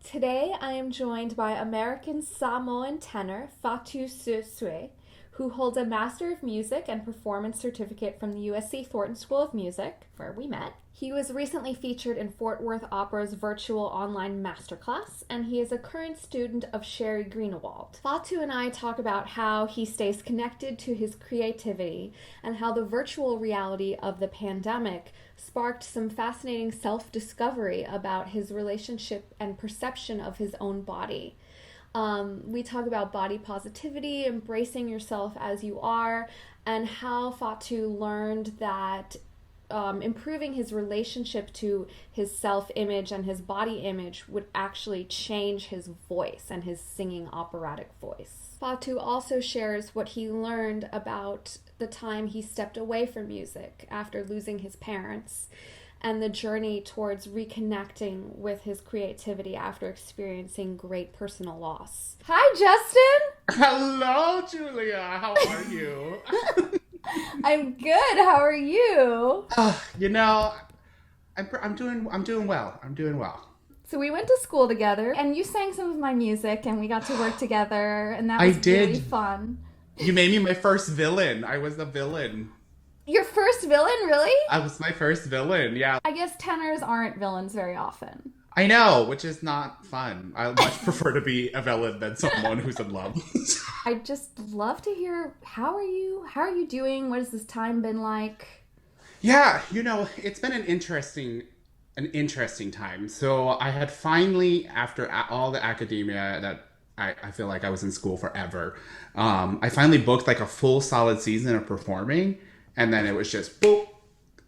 Today I am joined by American Samoan tenor Fatu Su'esu'e, who holds a Master of Music and Performance certificate from the USC Thornton School of Music, where we met. He was recently featured in Fort Worth Opera's virtual online masterclass, and he is a current student of Sherry Greenewald. Fatu and I talk about how he stays connected to his creativity and how the virtual reality of the pandemic sparked some fascinating self-discovery about his relationship and perception of his own body. We talk about body positivity, embracing yourself as you are, and how Fatu learned that improving his relationship to his self-image and his body image would actually change his voice and his singing operatic voice. Fatu also shares what he learned about the time he stepped away from music after losing his parents and the journey towards reconnecting with his creativity after experiencing great personal loss. Hi, Justin! Hello, Julia. How are you? I'm good. How are you? You know, I'm doing well. I'm doing well. So we went to school together, and you sang some of my music, and we got to work together, and that I was really did. fun. You made me my first villain. I was the villain. Your first villain, really? I was my first villain. Yeah. I guess tenors aren't villains very often. I know, which is not fun. I much prefer to be a villain than someone who's in love. I just love to hear, how are you? How are you doing? What has this time been like? Yeah, it's been an interesting time. So I had finally, after all the academia that I feel like I was in school forever, I finally booked like a full solid season of performing, and then it was just boop,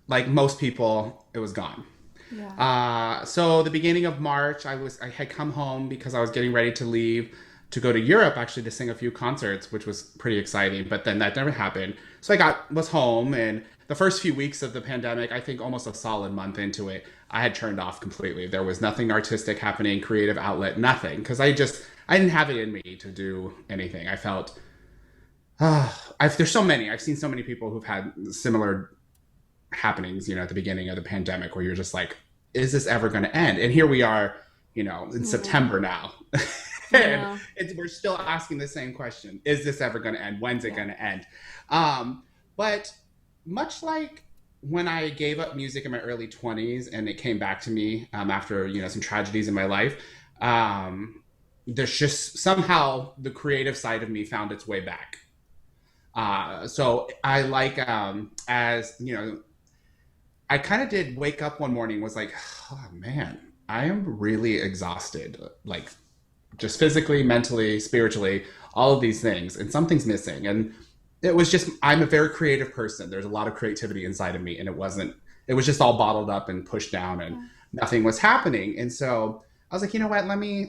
like most people, it was gone. Yeah. So the beginning of March, I had come home because I was getting ready to leave to go to Europe actually to sing a few concerts, which was pretty exciting. But then that never happened. So was home, and the first few weeks of the pandemic, I think almost a solid month into it, I had turned off completely. There was nothing artistic happening, creative outlet, nothing, because I didn't have it in me to do anything. I felt there's so many. I've seen so many people who've had similar happenings, at the beginning of the pandemic, where you're just like, is this ever going to end? And here we are, in September now. Yeah. And we're still asking the same question. Is this ever going to end? When's it going to end? But much like when I gave up music in my early 20s and it came back to me after, some tragedies in my life, there's just somehow the creative side of me found its way back. So I like, I kind of did wake up one morning, was like, oh man, I am really exhausted. Like just physically, mentally, spiritually, all of these things, and something's missing. And it was just, I'm a very creative person. There's a lot of creativity inside of me, and it was just all bottled up and pushed down, and nothing was happening. And so I was like, you know what, let me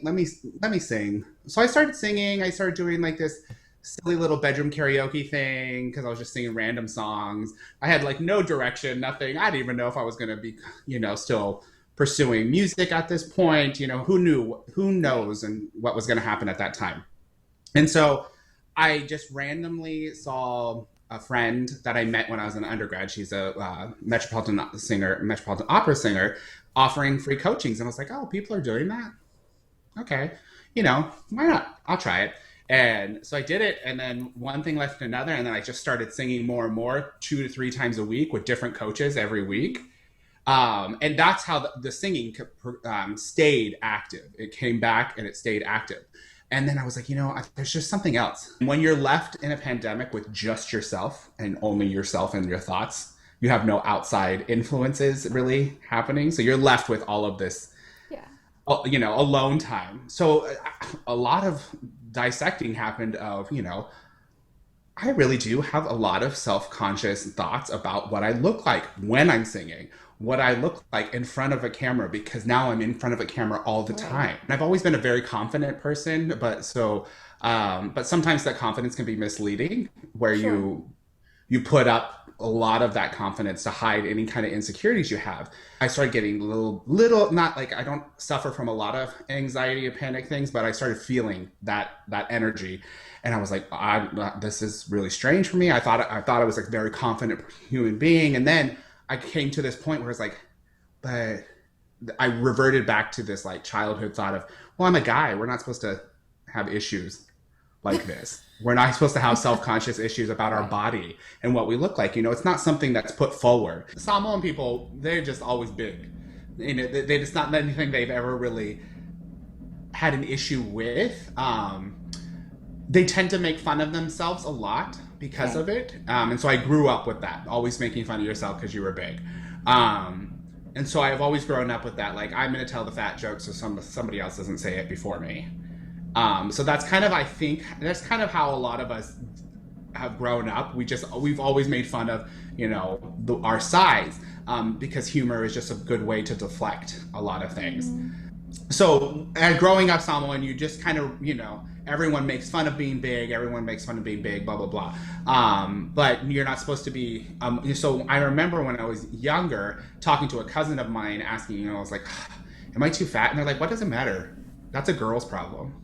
sing. So I started singing. I started doing like this silly little bedroom karaoke thing because I was just singing random songs. I had like no direction, nothing. I didn't even know if I was going to be, still pursuing music at this point. Who knows, and what was going to happen at that time. And so I just randomly saw a friend that I met when I was an undergrad. She's a metropolitan opera singer, offering free coachings. And I was like, oh, people are doing that? Okay. Why not? I'll try it. And so I did it, and then one thing led to another, and then I just started singing more and more, 2 to 3 times a week with different coaches every week. And that's how the singing stayed active. It came back and it stayed active. And then I was like, there's just something else. When you're left in a pandemic with just yourself and only yourself and your thoughts, you have no outside influences really happening. So you're left with all of this, Yeah. alone time. So a lot of dissecting happened of, I really do have a lot of self-conscious thoughts about what I look like when I'm singing, what I look like in front of a camera, because now I'm in front of a camera all the time. And I've always been a very confident person, but sometimes that confidence can be misleading, where Sure. you put up a lot of that confidence to hide any kind of insecurities you have. I started getting little, not like I don't suffer from a lot of anxiety or panic things, but I started feeling that energy. And I was like, this is really strange for me. I thought I was like a very confident human being. And then I came to this point where it's like, but I reverted back to this like childhood thought of, well, I'm a guy. We're not supposed to have issues like this. We're not supposed to have self-conscious issues about our body and what we look like. You know, it's not something that's put forward. Samoan people, they're just always big. You know, it's not anything they've ever really had an issue with. They tend to make fun of themselves a lot because of it. And so I grew up with that, always making fun of yourself because you were big. And so I've always grown up with that. Like, I'm going to tell the fat joke so somebody else doesn't say it before me. So that's kind of, I think, that's kind of how a lot of us have grown up. We've always made fun of, you know, our size, because humor is just a good way to deflect a lot of things. So growing up Samoan, you just kind of, you know, everyone makes fun of being big, blah, blah, blah. But you're not supposed to be, so I remember when I was younger, talking to a cousin of mine, asking, you know, I was like, am I too fat? And they're like, what does it matter? That's a girl's problem.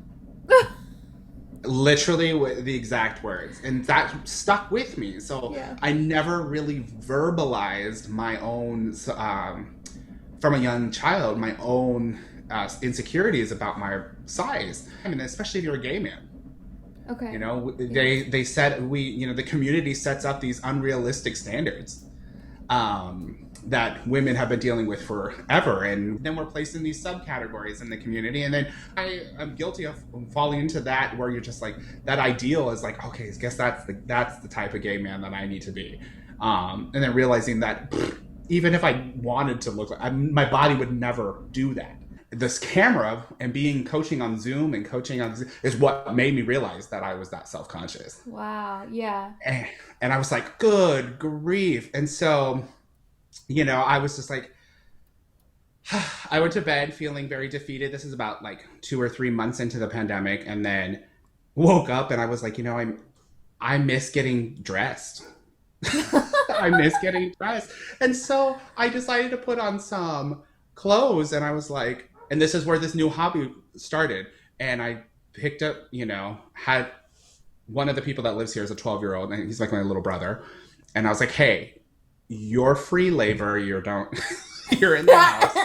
Literally with the exact words. And that stuck with me. So I never really verbalized my own, from a young child, my own insecurities about my size. I mean, especially if you're a gay man. Okay. You know, they said you know, the community sets up these unrealistic standards that women have been dealing with forever, and then we're placed in these subcategories in the community, and then I'm guilty of falling into that, where you're just like, that ideal is like, okay, I guess that's the type of gay man that I need to be, and then realizing that even if I wanted to look like, my body would never do that. This camera and coaching on Zoom is what made me realize that I was that self-conscious. Wow. Yeah. And I was like, good grief. And so, you know, I was just like, I went to bed feeling very defeated. This is about like 2 or 3 months into the pandemic, and then woke up and I was like, you know, I miss getting dressed. I miss getting dressed. And so I decided to put on some clothes, and I was like, and this is where this new hobby started. And I picked up, you know, had one of the people that lives here is a 12-year-old, and he's like my little brother. And I was like, hey, you're free labor. You're in the house.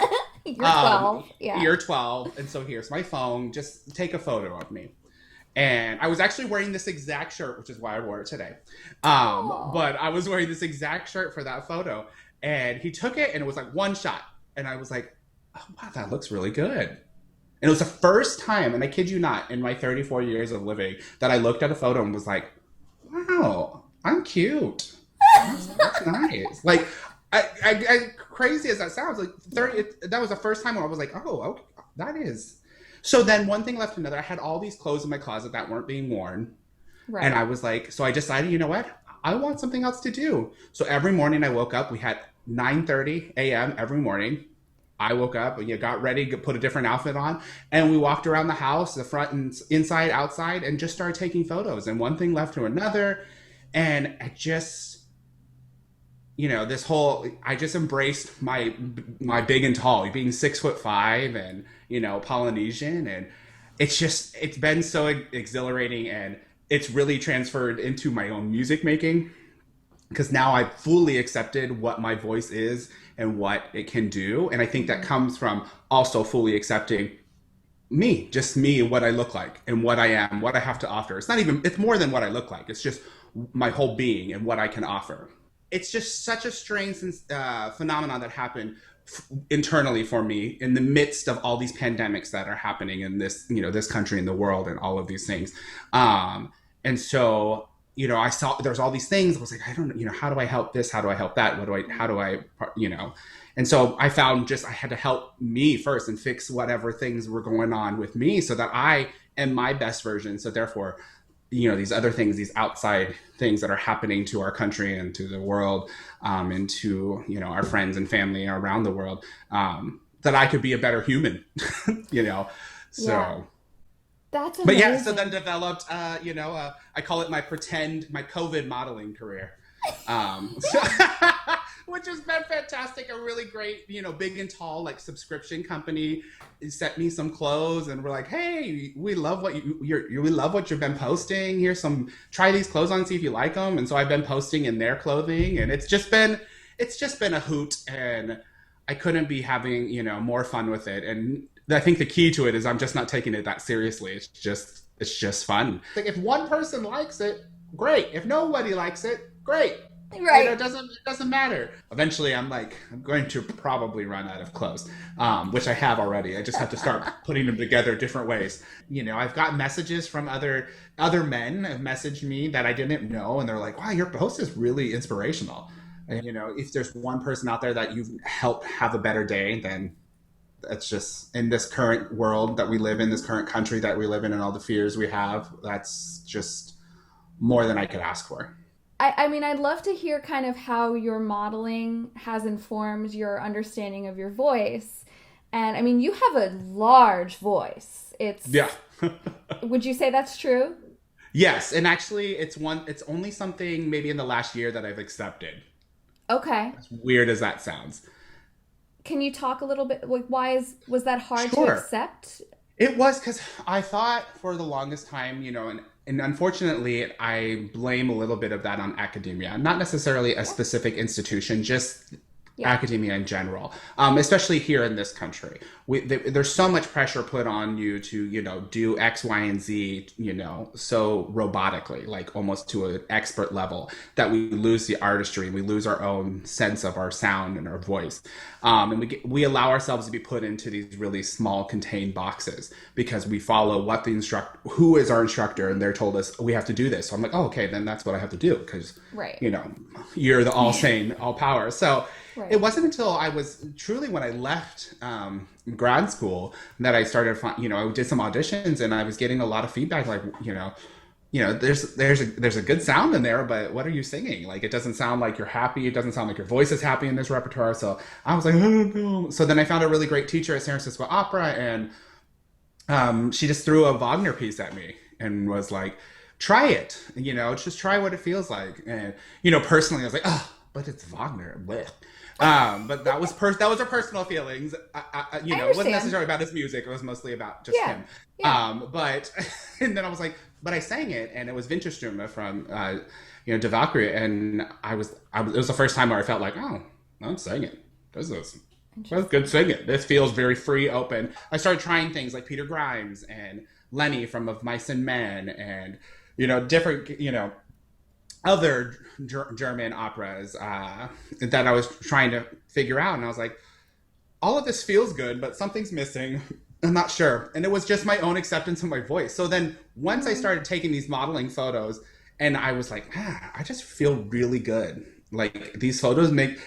You're 12. You're 12. And so here's my phone. Just take a photo of me. And I was actually wearing this exact shirt, which is why I wore it today. But I was wearing this exact shirt for that photo. And he took it, and it was like one shot. And I was like, oh, wow, that looks really good. And it was the first time, and I kid you not, in my 34 years of living, that I looked at a photo and was like, wow, I'm cute. That's nice. Like, I crazy as that sounds, like that was the first time where I was like, oh, okay, that is. So then one thing left to another. I had all these clothes in my closet that weren't being worn. Right. And I was like, so I decided, you know what? I want something else to do. So every morning I woke up, we had 9:30 a.m. every morning. I woke up and got ready, put a different outfit on, and we walked around the house, the front and inside, outside, and just started taking photos. And one thing led to another. And I just, you know, I just embraced my big and tall, being 6'5" and, you know, Polynesian. And it's been so exhilarating, and it's really transferred into my own music making, because now I've fully accepted what my voice is and what it can do. And I think that comes from also fully accepting me, just me, what I look like and what I am, what I have to offer. It's more than what I look like. It's just my whole being and what I can offer. It's just such a strange phenomenon that happened internally for me in the midst of all these pandemics that are happening in this, you know, this country and the world and all of these things. And so, you know, I saw there's all these things. I was like, I don't know, you know, how do I help this? How do I help that? How do I, you know? And so I found I had to help me first and fix whatever things were going on with me so that I am my best version. So therefore, you know, these other things, these outside things that are happening to our country and to the world, and to, you know, our friends and family around the world, that I could be a better human, you know? So. Yeah. That's amazing. But yeah, so then developed, you know, I call it my COVID modeling career, which has been fantastic. A really great, you know, big and tall, like, subscription company sent me some clothes, and we're like, hey, we love what we love what you've been posting. Try these clothes on and see if you like them. And so I've been posting in their clothing, and it's just been a hoot. And I couldn't be having, more fun with it. And I think the key to it is I'm just not taking it that seriously. It's just fun. Like if one person likes it, great. If nobody likes it, great. Right. It doesn't matter. Eventually, I'm going to probably run out of clothes, which I have already. I just have to start putting them together different ways. I've got messages from other men have messaged me that I didn't know, and they're like, "Wow, your post is really inspirational." And, if there's one person out there that you've helped have a better day, then that's just in this current world that we live in, this current country that we live in, and all the fears we have. That's just more than I could ask for. I mean, I'd love to hear kind of how your modeling has informed your understanding of your voice. And I mean, you have a large voice. Yeah. Would you say that's true? Yes, and actually, it's only something maybe in the last year that I've accepted. Okay. As weird as that sounds. Can you talk a little bit, like, was that hard to Sure. accept? It was because I thought for the longest time, and unfortunately, I blame a little bit of that on academia, not necessarily a specific institution, just Yeah. academia in general, especially here in this country. There's so much pressure put on you to, do X, Y, and Z, so robotically, like almost to an expert level, that we lose the artistry, we lose our own sense of our sound and our voice. And we allow ourselves to be put into these really small contained boxes because we follow who is our instructor, and they're told us we have to do this. So I'm like, oh, okay, then that's what I have to do because, Right. you're the all sane, all power. So Right. it wasn't until I was truly when I left grad school that I started, I did some auditions and I was getting a lot of feedback, like, there's a good sound in there, but what are you singing? Like, it doesn't sound like you're happy. It doesn't sound like your voice is happy in this repertoire. So I was like, oh no. So then I found a really great teacher at San Francisco Opera, and she just threw a Wagner piece at me and was like, try it, just try what it feels like. And, personally I was like, oh, but it's Wagner. Blech. But that was her personal feelings. It wasn't necessarily about his music. It was mostly about just him. Yeah. But and then I was like, but I sang it, and it was Winterstrume from De Valkyrie, and it was the first time where I felt like, oh, I'm singing. That's good singing. This feels very free, open. I started trying things like Peter Grimes and Lenny from Of Mice and Men, and different other German operas that I was trying to figure out. And I was like, all of this feels good, but something's missing. I'm not sure. And it was just my own acceptance of my voice. So then once I started taking these modeling photos, and I was like, I just feel really good. Like, these photos make,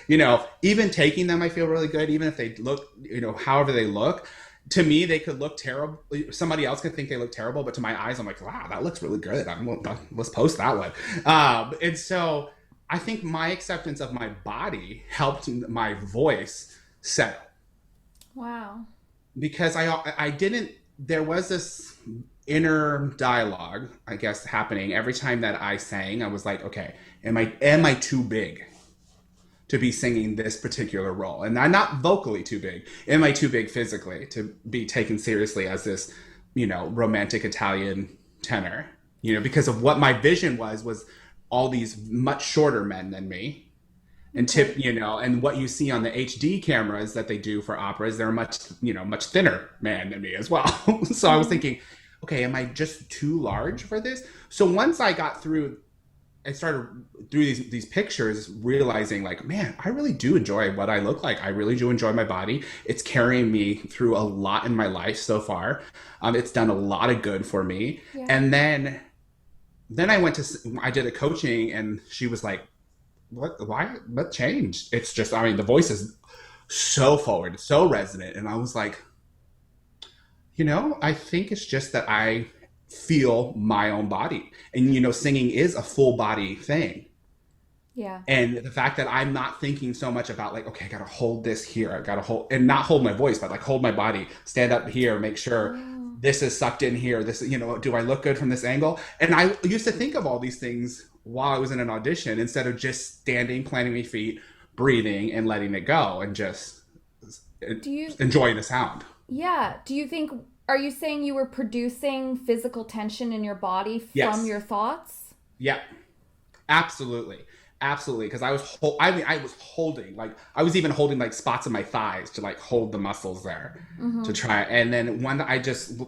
even taking them, I feel really good. Even if they look, however they look. To me, they could look terrible. Somebody else could think they look terrible, but to my eyes, I'm like, wow, that looks really good. Let's post that one. And so I think my acceptance of my body helped my voice settle. Wow. Because there was this inner dialogue, I guess, happening every time that I sang. I was like, okay, am I too big to be singing this particular role? And I'm not vocally too big. Am I too big physically to be taken seriously as this, romantic Italian tenor? Because of what my vision was all these much shorter men than me. And and what you see on the HD cameras that they do for operas, they're much thinner man than me as well. So I was thinking, okay, am I just too large for this? So once I got through, I started through these pictures, realizing like, man, I really do enjoy what I look like. I really do enjoy my body. It's carrying me through a lot in my life so far. It's done a lot of good for me. Yeah. And then I did a coaching, and she was like, what changed? It's just, the voice is so forward, so resonant. And I was like, I think it's just that I feel my own body. And, singing is a full body thing. Yeah. And the fact that I'm not thinking so much about like, okay, I got to hold this here. I got to and not hold my voice, but like hold my body, stand up here, make sure this is sucked in here. This, do I look good from this angle? And I used to think of all these things while I was in an audition, instead of just standing, planting my feet, breathing, and letting it go, and just enjoying the sound. Yeah. Are you saying you were producing physical tension in your body from Yes. your thoughts? Yeah, absolutely. Absolutely, because I was holding, like I was even holding like spots of my thighs to like hold the muscles there to try. And then one I just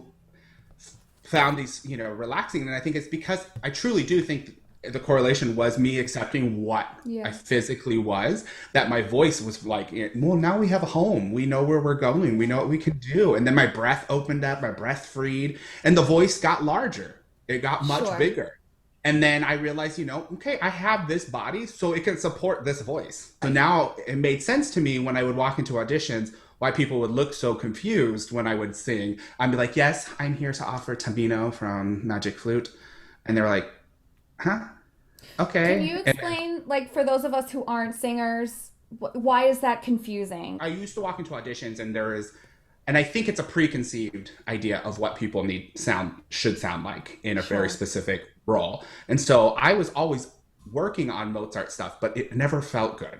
found these, relaxing. And I think it's because I truly do think the correlation was me accepting what I Yeah. physically was, that my voice was like, well, now we have a home. We know where we're going. We know what we can do. And then my breath opened up, my breath freed, and the voice got larger. It got much Sure. bigger. And then I realized, okay, I have this body, so it can support this voice. So now it made sense to me when I would walk into auditions why people would look so confused when I would sing. I'd be like, yes, I'm here to offer Tambino from Magic Flute. And they're like, huh? Can Okay. you And explain, like, for those of us who aren't singers, why is that confusing? I used to walk into auditions and and I think it's a preconceived idea of what people should sound like in a very Sure. specific role. And so I was always working on Mozart stuff, but it never felt good.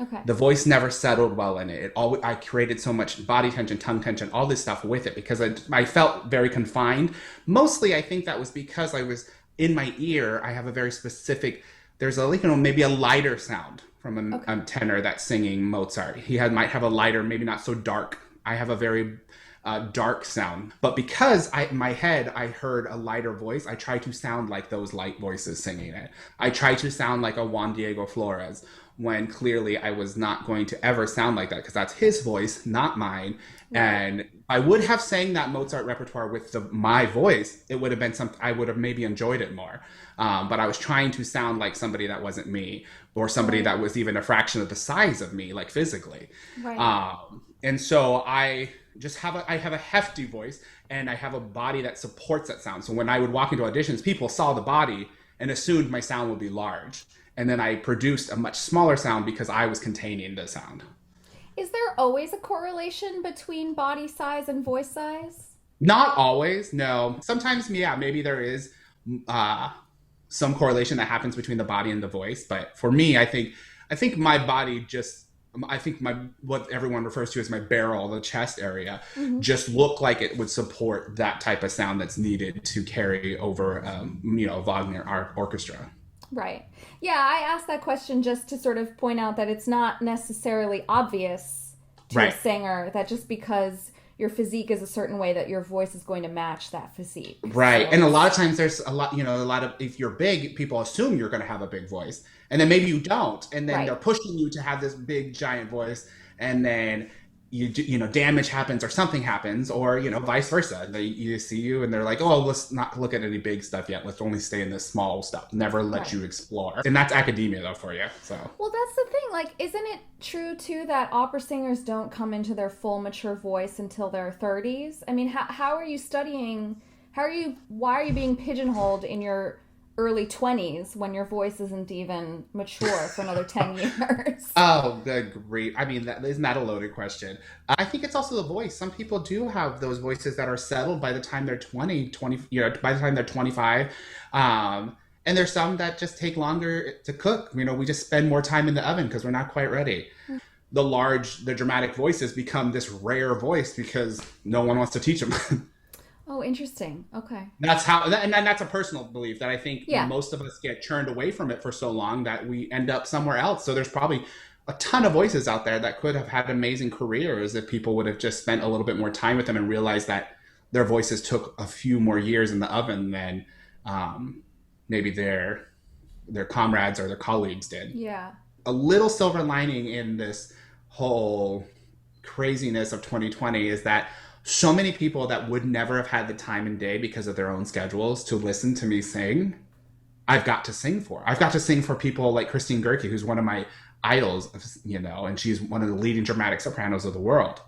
Okay. The voice never settled well in it. I created so much body tension, tongue tension, all this stuff with it because I felt very confined. Mostly, I think that was because I was in my ear. I have a very specific. There's maybe a lighter sound from Okay. a tenor that's singing Mozart. Might have a lighter, maybe not so dark. I have a very dark sound, but because in my head I heard a lighter voice, I try to sound like those light voices singing it. I try to sound like a Juan Diego Flores when clearly I was not going to ever sound like that because that's his voice, not mine. Right. And I would have sang that Mozart repertoire with my voice. It would have been something I would have maybe enjoyed it more. But I was trying to sound like somebody that wasn't me, or somebody Right. that was even a fraction of the size of me, like physically. Right. And so I have a hefty voice and I have a body that supports that sound. So when I would walk into auditions, people saw the body and assumed my sound would be large. And then I produced a much smaller sound because I was containing the sound. Is there always a correlation between body size and voice size? Not always, no. Sometimes, yeah, maybe there is uh, some correlation that happens between the body and the voice. But for me, I think my body just I think my what everyone refers to as my barrel, the chest area, Hmm. just looked like it would support that type of sound that's needed to carry over, Wagner art orchestra. Right. Yeah, I asked that question just to sort of point out that it's not necessarily obvious to a Right. singer that just because your physique is a certain way that your voice is going to match that physique. Right. So And a it's lot of times there's a lot of, if you're big, people assume you're going to have a big voice. And then maybe you don't. And then they're right. pushing you to have this big, giant voice. And then, damage happens or something happens, or, vice versa. You see you and they're like, oh, let's not look at any big stuff yet. Let's only stay in this small stuff. Never let Right. you explore. And that's academia, though, for you. So, Well, that's the thing. Like, isn't it true too that opera singers don't come into their full mature voice until their 30s? I mean, how are you studying? Why are you being pigeonholed in your early 20s when your voice isn't even mature for another 10 years? oh, good grief. I mean, isn't that a loaded question? I think it's also the voice. Some people do have those voices that are settled by the time they're 20, by the time they're 25. And there's some that just take longer to cook. We just spend more time in the oven because we're not quite ready. The dramatic voices become this rare voice because no one wants to teach them. Oh, interesting. Okay. And that's a personal belief that I think Yeah. most of us get churned away from it for so long that we end up somewhere else. So there's probably a ton of voices out there that could have had amazing careers if people would have just spent a little bit more time with them and realized that their voices took a few more years in the oven than maybe their comrades or their colleagues did. Yeah. A little silver lining in this whole craziness of 2020 is that so many people that would never have had the time and day because of their own schedules to listen to me sing, I've got to sing for. I've got to sing for people like Christine Gerke, who's one of my idols, and she's one of the leading dramatic sopranos of the world.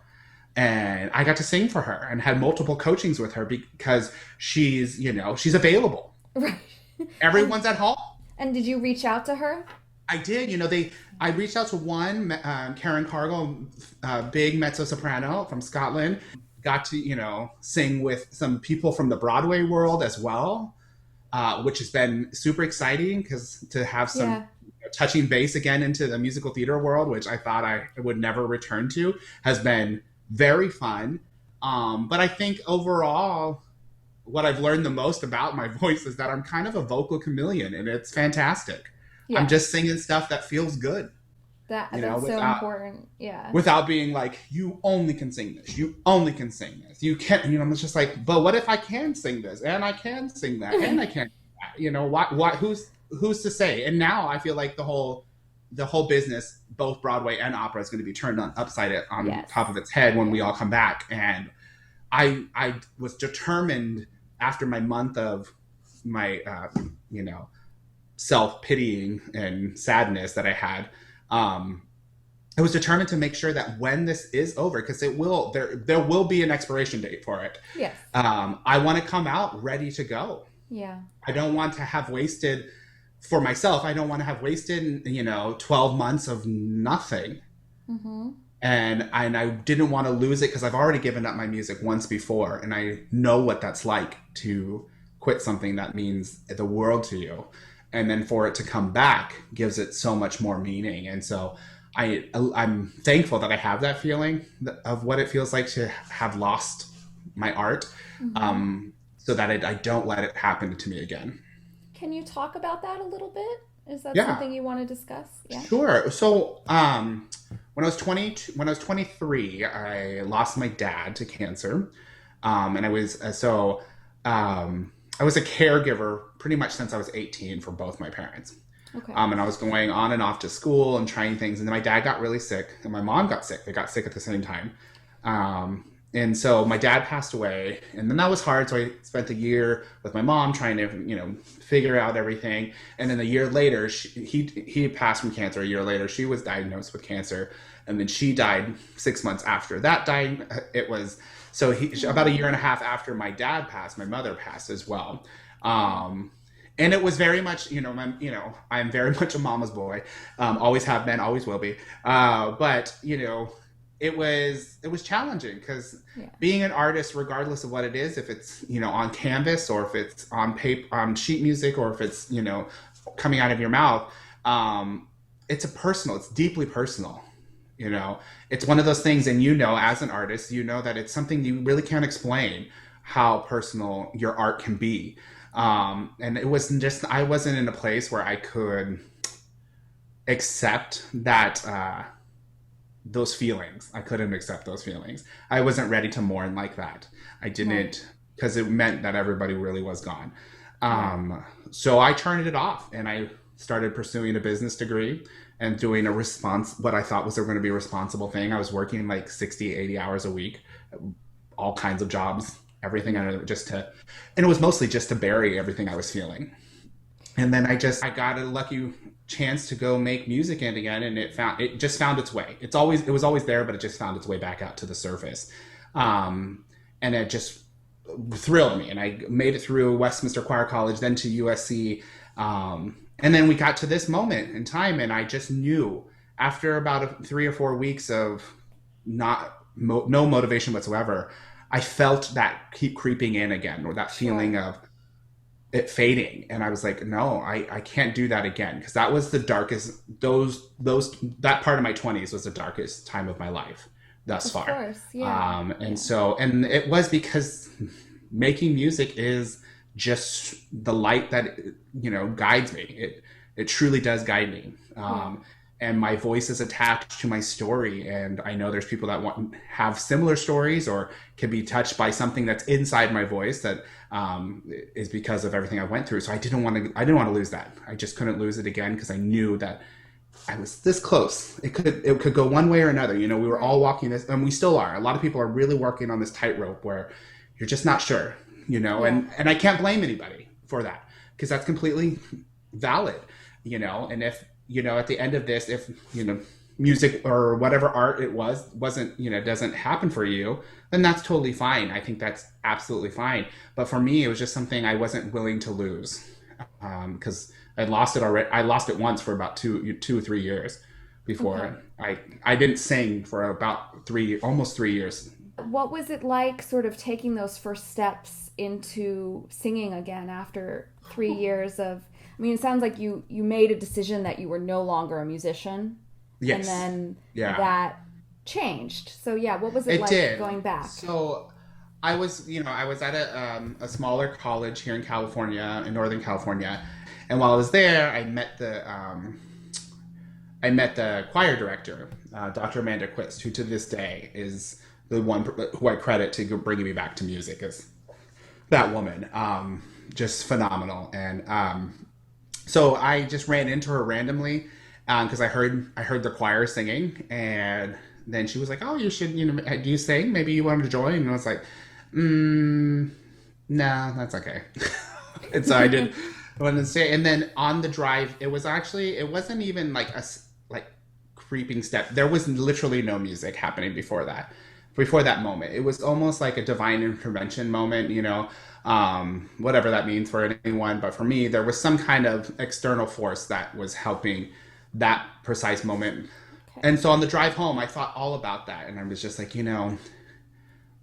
And I got to sing for her and had multiple coachings with her because she's available. Right. And Everyone's at home. and did you reach out to her? I did. I reached out to one, Karen Cargill, big mezzo soprano from Scotland. Got to, sing with some people from the Broadway world as well, which has been super exciting because to have some Yeah. touching base again into the musical theater world, which I thought I would never return to, has been very fun. But I think overall, what I've learned the most about my voice is that I'm kind of a vocal chameleon, and it's fantastic. I'm Yes. just singing stuff that feels good, That's so without important. Yeah. being like, you only can sing this, you only can sing this, you can't, it's just like, but what if I can sing this and I can sing that and I can do that? Who's to say? And now I feel like the whole business, both Broadway and opera, is going to be turned on Yes. top of its head when we all come back. And I was determined, after my month of my self pitying and sadness that I had. I was determined to make sure that when this is over, because there will be an expiration date for it. Yes. I want to come out ready to go. Yeah. I don't want to have wasted, for myself, I don't want to have wasted 12 months of nothing. Mm-hmm. And I didn't want to lose it, because I've already given up my music once before, and I know what that's like to quit something that means the world to you, and then for it to come back gives it so much more meaning. And so I'm thankful that I have that feeling of what it feels like to have lost my art, Mm-hmm. so that I don't let it happen to me again. Can you talk about that a little bit? Is that Yeah. something you want to discuss? Yeah. Sure. So, when I was 23, I lost my dad to cancer, and I was a caregiver pretty much since I was 18 for both my parents. Okay. And I was going on and off to school and trying things, and then my dad got really sick, and my mom got sick. They got sick at the same time. And so my dad passed away, and then that was hard. So I spent a year with my mom trying to, figure out everything. And then a year later, he passed from cancer. A year later, she was diagnosed with cancer, and then she died 6 months after that. It was about a year and a half after my dad passed, my mother passed as well. And it was very much, I'm very much a mama's boy. Always have been, always will be. But it was challenging, because being an artist, regardless of what it is, if it's on canvas, or if it's on paper, on sheet music, or if it's coming out of your mouth, it's deeply personal. It's one of those things, and as an artist, that it's something you really can't explain, how personal your art can be. And it wasn't just, I wasn't in a place where I could accept that, those feelings. I couldn't accept those feelings. I wasn't ready to mourn like that. I didn't, because it meant that everybody really was gone. So I turned it off, and I started pursuing a business degree and doing what I thought was going to be a responsible thing. I was working like 60, 80 hours a week, all kinds of jobs, everything, and it was mostly just to bury everything I was feeling. And then I got a lucky chance to go make music again, and it just found its way. It was always there, but it just found its way back out to the surface. And it just thrilled me. And I made it through Westminster Choir College, then to USC. And then we got to this moment in time, and I just knew, after about 3 or 4 weeks of no motivation whatsoever, I felt that keep creeping in again, or that feeling of it fading. And I was like, no, I can't do that again. Because that was the darkest, that part of my 20s was the darkest time of my life thus far. Of course, yeah. And it was because making music is just the light that, guides me. It truly does guide me. And my voice is attached to my story. And I know there's people that have similar stories, or can be touched by something that's inside my voice that is because of everything I went through. So I didn't want to lose that. I just couldn't lose it again, because I knew that I was this close. It could go one way or another. We were all walking this, and we still are. A lot of people are really working on this tightrope where you're just not sure, and I can't blame anybody for that, because that's completely valid, and if, at the end of this, if, music or whatever art it wasn't, doesn't happen for you, then that's totally fine. I think that's absolutely fine. But for me, it was just something I wasn't willing to lose, because I lost it already. I lost it once for about 2 or 3 years before. I didn't sing for about almost 3 years. What was it like, sort of taking those first steps into singing again after 3 years of, it sounds like you made a decision that you were no longer a musician. Yes. And then that changed. So what was it like did. going back? So I was at a smaller college here in California, in Northern California, and while I was there, I met the choir director, Dr. Amanda Quist, who to this day is the one who I credit to bringing me back to music. Is that woman, just phenomenal. And so I just ran into her randomly because I heard the choir singing, and then she was like, "Oh, you should, do you sing? Maybe you wanted to join." And I was like, "No, that's okay." And so I did. I wanted to say, and then on the drive, it wasn't even like like creeping step. There was literally no music happening before that moment. It was almost like a divine intervention moment, whatever that means for anyone. But for me, there was some kind of external force that was helping that precise moment. Okay. And so on the drive home, I thought all about that. And I was just like, the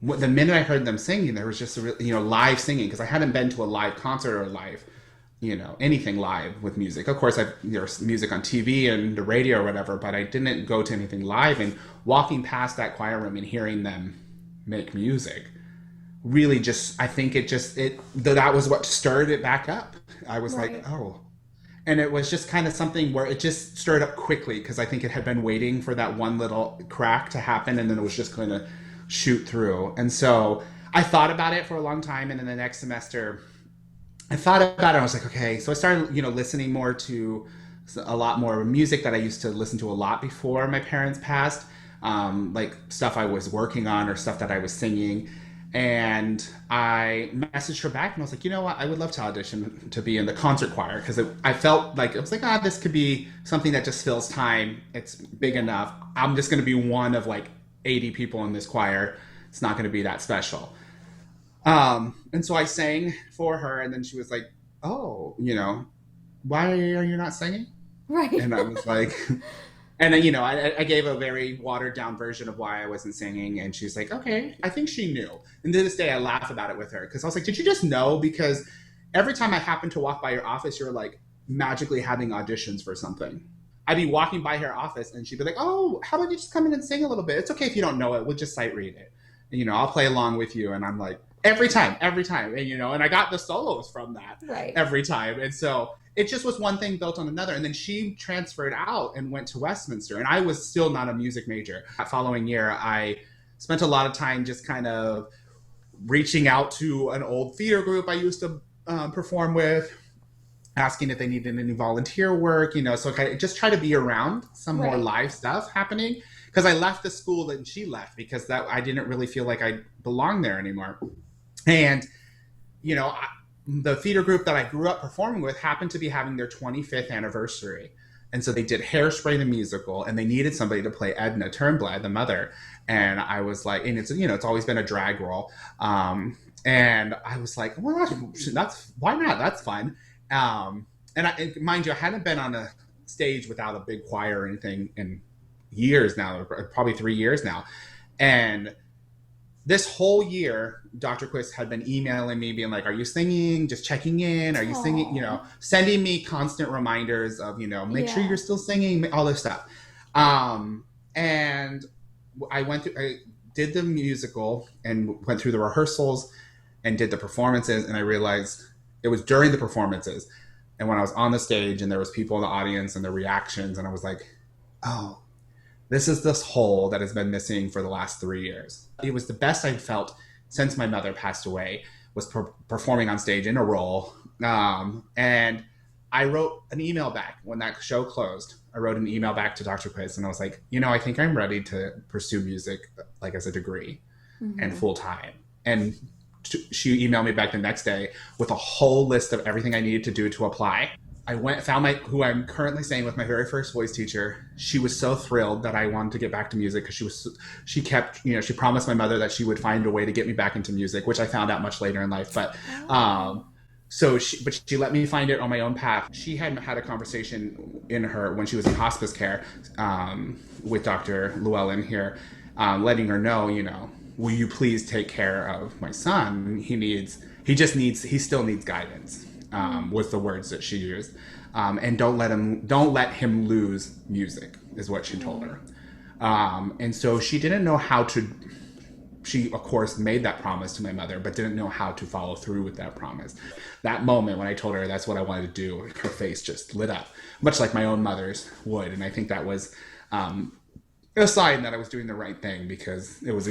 minute I heard them singing, there was just live singing, because I hadn't been to a live concert or live, anything live with music. Of course, there's music on TV and the radio or whatever, but I didn't go to anything live. And walking past that choir room and hearing them make music really that was what stirred it back up. I was right. Like, oh. And it was just kind of something where it just stirred up quickly, because I think it had been waiting for that one little crack to happen, and then it was just going to shoot through. And so I thought about it for a long time, and then the next semester I thought about it. I was like, okay. So I started, listening more to a lot more music that I used to listen to a lot before my parents passed, like stuff I was working on or stuff that I was singing. And I messaged her back and I was like, you know what? I would love to audition to be in the concert choir, because I felt like, it was like, this could be something that just fills time. It's big enough. I'm just going to be one of like 80 people in this choir. It's not going to be that special. And so I sang for her, and then she was like, oh, why are you not singing? Right. And I was like, and then, I gave a very watered down version of why I wasn't singing. And she's like, okay, I think she knew. And to this day, I laugh about it with her, because I was like, did you just know? Because every time I happen to walk by your office, you're like magically having auditions for something. I'd be walking by her office and she'd be like, oh, how about you just come in and sing a little bit? It's okay if you don't know it. We'll just sight read it. And, I'll play along with you. And I'm like, every time. And, and I got the solos from that right. Every time. And so it just was one thing built on another. And then she transferred out and went to Westminster. And I was still not a music major. That following year, I spent a lot of time just kind of reaching out to an old theater group I used to perform with, asking if they needed any volunteer work, so I just try to be around some right. more live stuff happening. Because I left the school that she left, because I didn't really feel like I belonged there anymore. And, the theater group that I grew up performing with happened to be having their 25th anniversary. And so they did Hairspray the musical, and they needed somebody to play Edna Turnblad, the mother. And I was like, and it's always been a drag role. And I was like, well, why not? That's fun. And mind you, I hadn't been on a stage without a big choir or anything in years now, probably 3 years now. And this whole year, Dr. Quist had been emailing me being like, are you singing? Just checking in. Are you Aww. Singing? Sending me constant reminders of, make sure you're still singing, all this stuff. And I did the musical and went through the rehearsals and did the performances. And I realized it was during the performances, and when I was on the stage and there was people in the audience and the reactions, and I was like, oh, this is this hole that has been missing for the last 3 years. It was the best I'd felt since my mother passed away, was performing on stage in a role. And I wrote an email back when that show closed. I wrote an email back to Dr. Quiz, and I was like, I think I'm ready to pursue music like as a degree mm-hmm. and full time. And she emailed me back the next day with a whole list of everything I needed to do to apply. I found who I'm currently staying with, my very first voice teacher. She was so thrilled that I wanted to get back to music, because she kept, she promised my mother that she would find a way to get me back into music, which I found out much later in life. But, she let me find it on my own path. She had a conversation when she was in hospice care, with Dr. Llewellyn here, letting her know, will you please take care of my son? He still needs guidance. Was the words that she used, and don't let him lose music, is what she told her. And so she didn't know how to she of course made that promise to my mother, but didn't know how to follow through with that promise. That moment when I told her that's what I wanted to do, her face just lit up, much like my own mother's would. And I think that was a sign that I was doing the right thing, because it was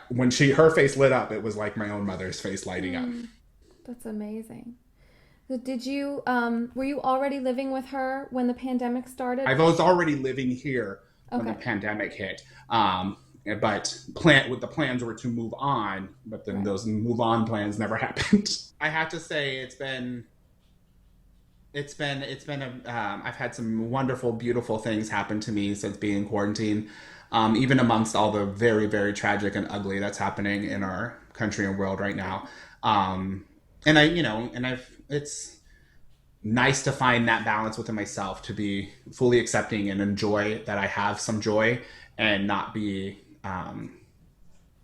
when her face lit up, it was like my own mother's face lighting up. That's amazing. So did you, were you already living with her when the pandemic started? I was already living here when the pandemic hit. But the plans were to move on, but then those move on plans never happened. I have to say it's been I've had some wonderful, beautiful things happen to me since being in quarantine. Even amongst all the very, very tragic and ugly that's happening in our country and world right now. It's nice to find that balance within myself, to be fully accepting and enjoy that I have some joy, and not be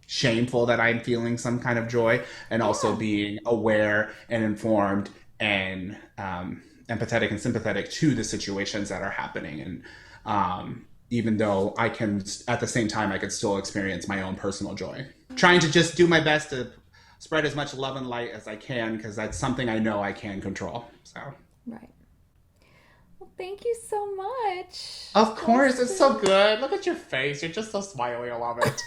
shameful that I'm feeling some kind of joy, and also being aware and informed and empathetic and sympathetic to the situations that are happening. And even though I can, at the same time, I could still experience my own personal joy. Trying to just do my best to spread as much love and light as I can, because that's something I know I can control. So. Right. Well, thank you so much. Of course, it's so good. Look at your face. You're just so smiley. I love it.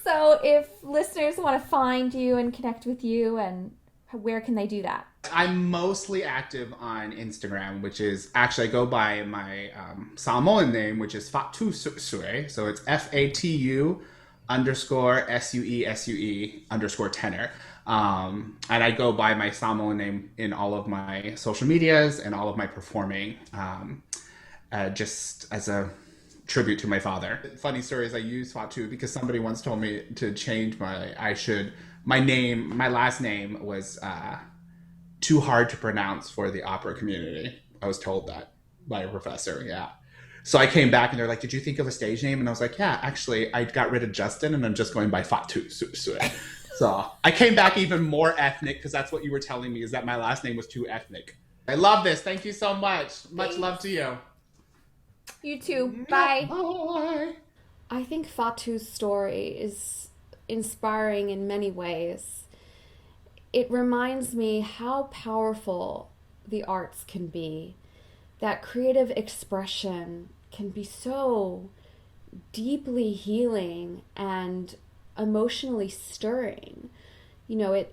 So if listeners want to find you and connect with you, and where can they do that? I'm mostly active on Instagram, which is actually, I go by my Samoan name, which is Fatu Su'esu'e. So it's FATU_SUESUE_tenor. And I go by my Samoan name in all of my social medias and all of my performing, just as a tribute to my father. Funny story is, I use Fatu because somebody once told me to change my last name was too hard to pronounce for the opera community. I was told that by a professor, yeah. So I came back and they're like, did you think of a stage name? And I was like, yeah, actually, I got rid of Justin and I'm just going by Fatu Su'esu'e. So I came back even more ethnic, because that's what you were telling me, is that my last name was too ethnic. I love this. Thank you so much. Much love to you. You too. Bye. Bye. I think Fatu's story is inspiring in many ways. It reminds me how powerful the arts can be. That creative expression can be so deeply healing and emotionally stirring. You know,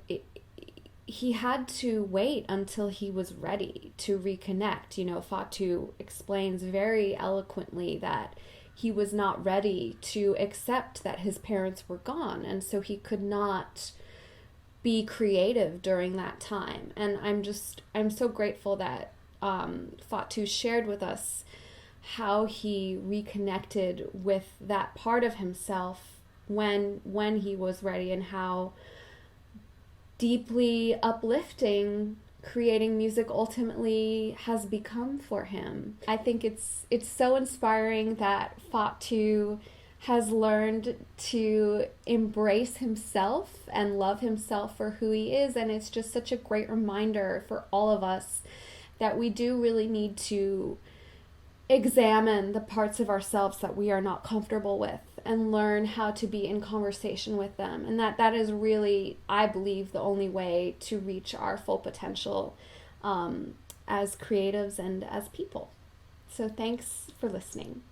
he had to wait until he was ready to reconnect. You know, Fatu explains very eloquently that he was not ready to accept that his parents were gone, and so he could not be creative during that time. And I'm so grateful that Fatu shared with us how he reconnected with that part of himself when he was ready, and how deeply uplifting creating music ultimately has become for him. I think it's so inspiring that Fatu has learned to embrace himself and love himself for who he is, and it's just such a great reminder for all of us that we do really need to examine the parts of ourselves that we are not comfortable with and learn how to be in conversation with them. And that is really, I believe, the only way to reach our full potential as creatives and as people. So thanks for listening.